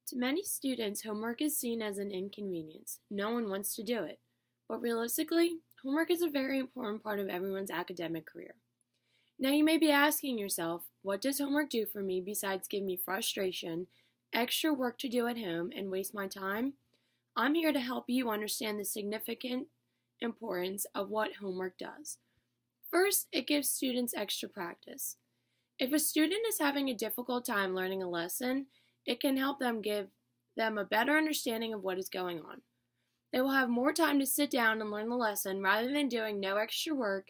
To many students, homework is seen as an inconvenience. No one wants to do it. But realistically, homework is a very important part of everyone's academic career. Now you may be asking yourself, what does homework do for me besides give me frustration, extra work to do at home, and waste my time? I'm here to help you understand the significant importance of what homework does. First, it gives students extra practice. If a student is having a difficult time learning a lesson, it can help them give them a better understanding of what is going on. They will have more time to sit down and learn the lesson rather than doing no extra work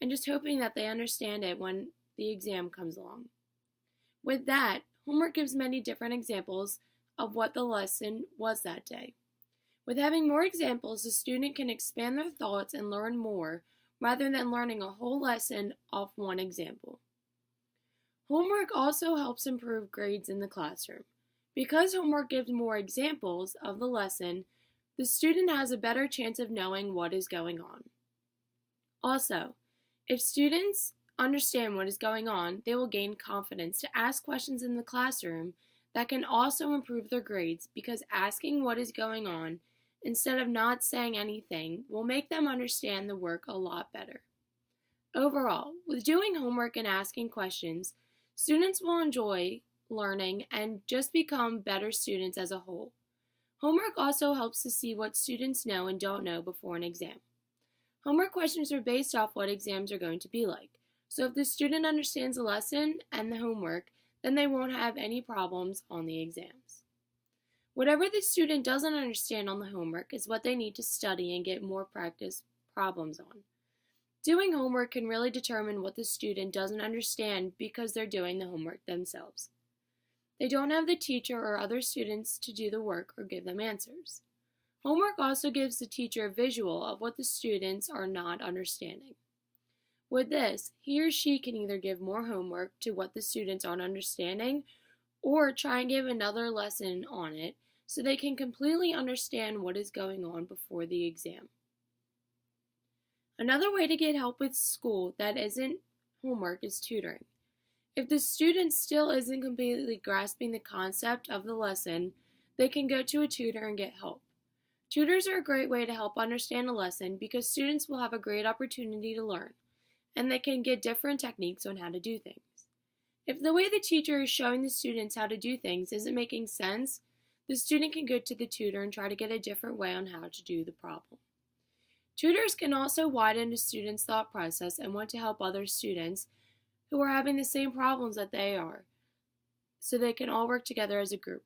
and just hoping that they understand it when the exam comes along. With that, homework gives many different examples of what the lesson was that day. With having more examples, the student can expand their thoughts and learn more rather than learning a whole lesson off one example. Homework also helps improve grades in the classroom. Because homework gives more examples of the lesson, the student has a better chance of knowing what is going on. Also, if students understand what is going on, they will gain confidence to ask questions in the classroom that can also improve their grades because asking what is going on instead of not saying anything will make them understand the work a lot better. Overall, with doing homework and asking questions, students will enjoy learning and just become better students as a whole. Homework also helps to see what students know and don't know before an exam. Homework questions are based off what exams are going to be like. So if the student understands the lesson and the homework, then they won't have any problems on the exams. Whatever the student doesn't understand on the homework is what they need to study and get more practice problems on. Doing homework can really determine what the student doesn't understand because they're doing the homework themselves. They don't have the teacher or other students to do the work or give them answers. Homework also gives the teacher a visual of what the students are not understanding. With this, he or she can either give more homework to what the students aren't understanding or try and give another lesson on it so they can completely understand what is going on before the exam. Another way to get help with school that isn't homework is tutoring. If the student still isn't completely grasping the concept of the lesson, they can go to a tutor and get help. Tutors are a great way to help understand a lesson because students will have a great opportunity to learn, and they can get different techniques on how to do things. If the way the teacher is showing the students how to do things isn't making sense, the student can go to the tutor and try to get a different way on how to do the problem. Tutors can also widen a student's thought process and want to help other students who are having the same problems that they are, so they can all work together as a group.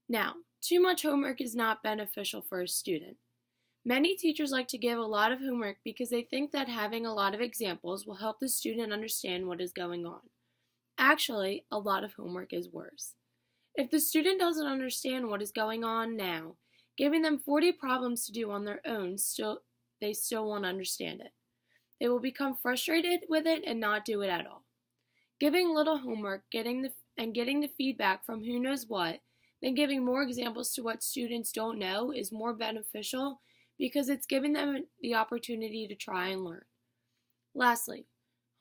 Now, too much homework is not beneficial for a student. Many teachers like to give a lot of homework because they think that having a lot of examples will help the student understand what is going on. Actually, a lot of homework is worse. If the student doesn't understand what is going on now, giving them 40 problems to do on their own, they still won't understand it. They will become frustrated with it and not do it at all. Giving little homework, getting the feedback from who knows what, then giving more examples to what students don't know is more beneficial because it's giving them the opportunity to try and learn. Lastly,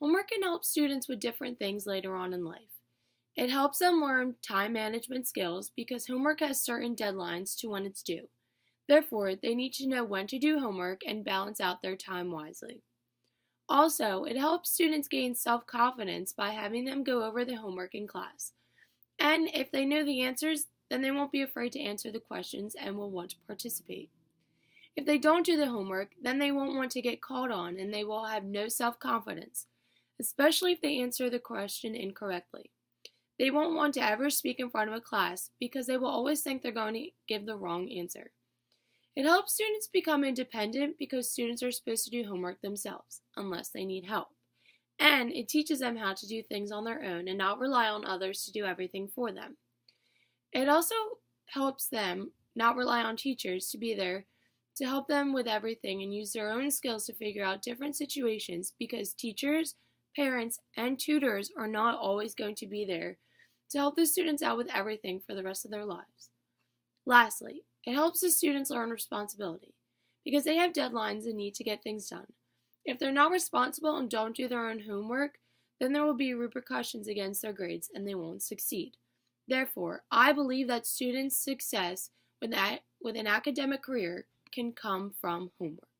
homework can help students with different things later on in life. It helps them learn time management skills because homework has certain deadlines to when it's due. Therefore, they need to know when to do homework and balance out their time wisely. Also, it helps students gain self-confidence by having them go over the homework in class. And if they know the answers, then they won't be afraid to answer the questions and will want to participate. If they don't do the homework, then they won't want to get called on and they will have no self-confidence, especially if they answer the question incorrectly. They won't want to ever speak in front of a class because they will always think they're going to give the wrong answer. It helps students become independent because students are supposed to do homework themselves, unless they need help. And it teaches them how to do things on their own and not rely on others to do everything for them. It also helps them not rely on teachers to be there to help them with everything and use their own skills to figure out different situations because teachers, parents, and tutors are not always going to be there to help the students out with everything for the rest of their lives. Lastly, it helps the students learn responsibility because they have deadlines and need to get things done. If they're not responsible and don't do their own homework, then there will be repercussions against their grades and they won't succeed. Therefore, I believe that students' success with an academic career can come from homework.